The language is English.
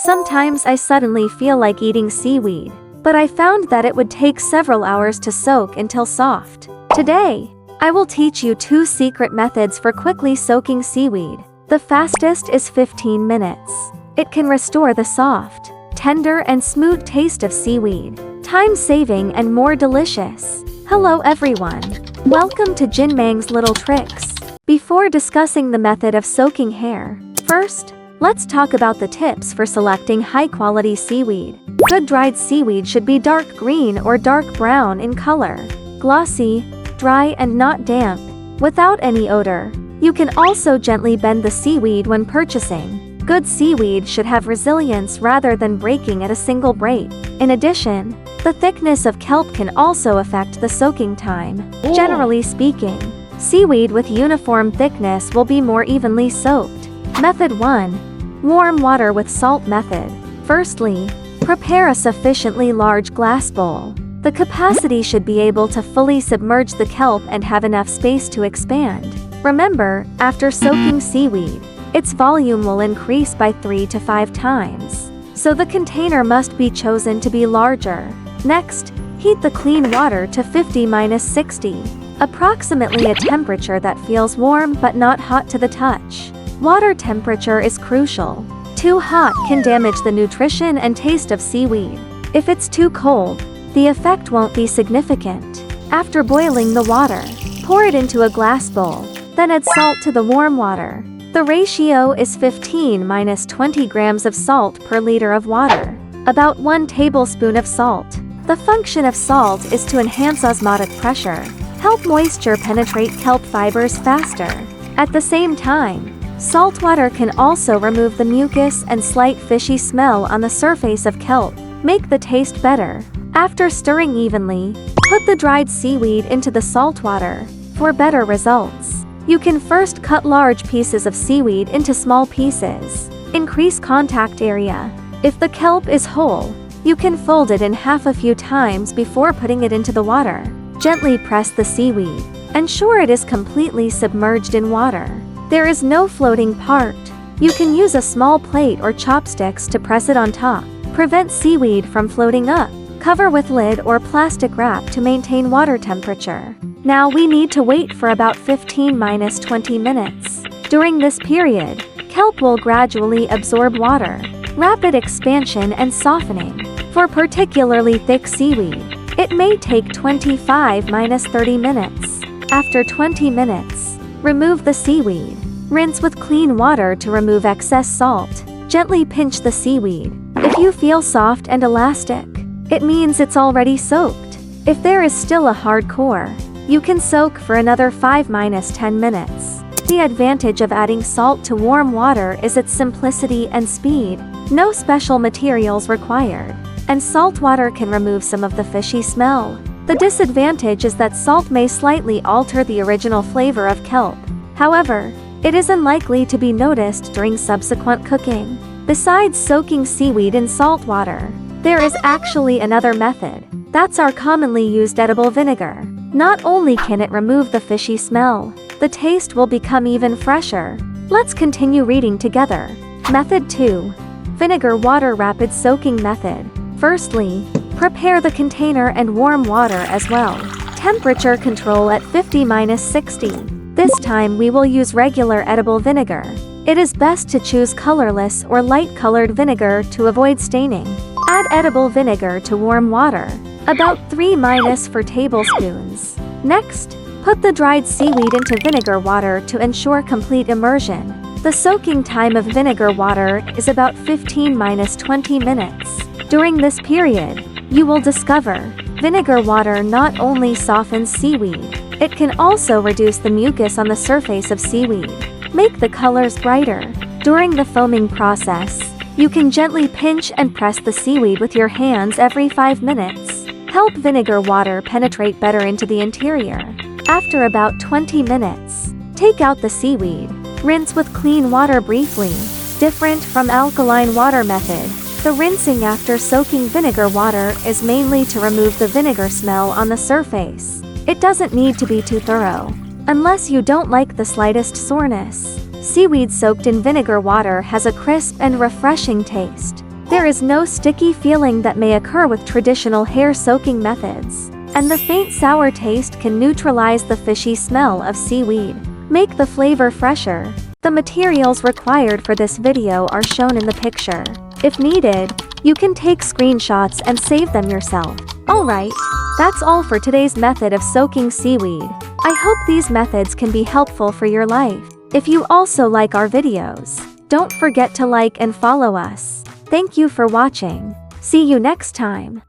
Sometimes I suddenly feel like eating seaweed, but I found that it would take several hours to soak until soft. Today, I will teach you 2 secret methods for quickly soaking seaweed. The fastest is 15 minutes. It can restore the soft, tender and smooth taste of seaweed. Time-saving and more delicious. Hello everyone. Welcome to Jinmang's Little Tricks. Before discussing the method of soaking hair, first, let's talk about the tips for selecting high-quality seaweed. Good dried seaweed should be dark green or dark brown in color, glossy, dry and not damp, without any odor. You can also gently bend the seaweed when purchasing. Good seaweed should have resilience rather than breaking at a single break. In addition, the thickness of kelp can also affect the soaking time. Generally speaking, seaweed with uniform thickness will be more evenly soaked. Method 1. Warm water with salt method. Firstly, prepare a sufficiently large glass bowl. The capacity should be able to fully submerge the kelp and have enough space to expand. Remember, after soaking seaweed, its volume will increase by 3 to 5 times, so the container must be chosen to be larger. Next, heat the clean water to 50-60, approximately a temperature that feels warm but not hot to the touch. Water temperature is crucial. Too hot can damage the nutrition and taste of seaweed. If it's too cold, the effect won't be significant. After boiling the water, pour it into a glass bowl, then add salt to the warm water. The ratio is 15-20 grams of salt per liter of water, about 1 tablespoon of salt. The function of salt is to enhance osmotic pressure, help moisture penetrate kelp fibers faster. At the same time, salt water can also remove the mucus and slight fishy smell on the surface of kelp, make the taste better. After stirring evenly, put the dried seaweed into the salt water. For better results, you can first cut large pieces of seaweed into small pieces. Increase contact area. If the kelp is whole, you can fold it in half a few times before putting it into the water. Gently press the seaweed. Ensure it is completely submerged in water. There is no floating part. You can use a small plate or chopsticks to press it on top. Prevent seaweed from floating up. Cover with lid or plastic wrap to maintain water temperature. Now we need to wait for about 15-20 minutes. During this period, kelp will gradually absorb water. Rapid expansion and softening. For particularly thick seaweed, it may take 25-30 minutes. After 20 minutes, remove the seaweed. Rinse with clean water to remove excess salt. Gently pinch the seaweed. If you feel soft and elastic, it means it's already soaked. If there is still a hard core, you can soak for another 5-10 minutes. The advantage of adding salt to warm water is its simplicity and speed. No special materials required, and salt water can remove some of the fishy smell. The disadvantage is that salt may slightly alter the original flavor of kelp. However, it is unlikely to be noticed during subsequent cooking. Besides soaking seaweed in salt water, there is actually another method. That's our commonly used edible vinegar. Not only can it remove the fishy smell, the taste will become even fresher. Let's continue reading together. Method 2. Vinegar water rapid soaking method. Firstly, prepare the container and warm water as well. Temperature control at 50-60. This time we will use regular edible vinegar. It is best to choose colorless or light-colored vinegar to avoid staining. Add edible vinegar to warm water, about 3-4 tablespoons. Next, put the dried seaweed into vinegar water to ensure complete immersion. The soaking time of vinegar water is about 15-20 minutes. During this period, you will discover vinegar water not only softens seaweed, it can also reduce the mucus on the surface of seaweed, make the colors brighter. During the foaming process, you can gently pinch and press the seaweed with your hands every 5 minutes. Help vinegar water penetrate better into the interior. After about 20 minutes, take out the seaweed. Rinse with clean water briefly. Different from alkaline water method, the rinsing after soaking vinegar water is mainly to remove the vinegar smell on the surface. It doesn't need to be too thorough, unless you don't like the slightest soreness. Seaweed soaked in vinegar water has a crisp and refreshing taste. There is no sticky feeling that may occur with traditional hair soaking methods. And the faint sour taste can neutralize the fishy smell of seaweed. Make the flavor fresher. The materials required for this video are shown in the picture. If needed, you can take screenshots and save them yourself. Alright, that's all for today's method of soaking seaweed. I hope these methods can be helpful for your life. If you also like our videos, don't forget to like and follow us. Thank you for watching. See you next time.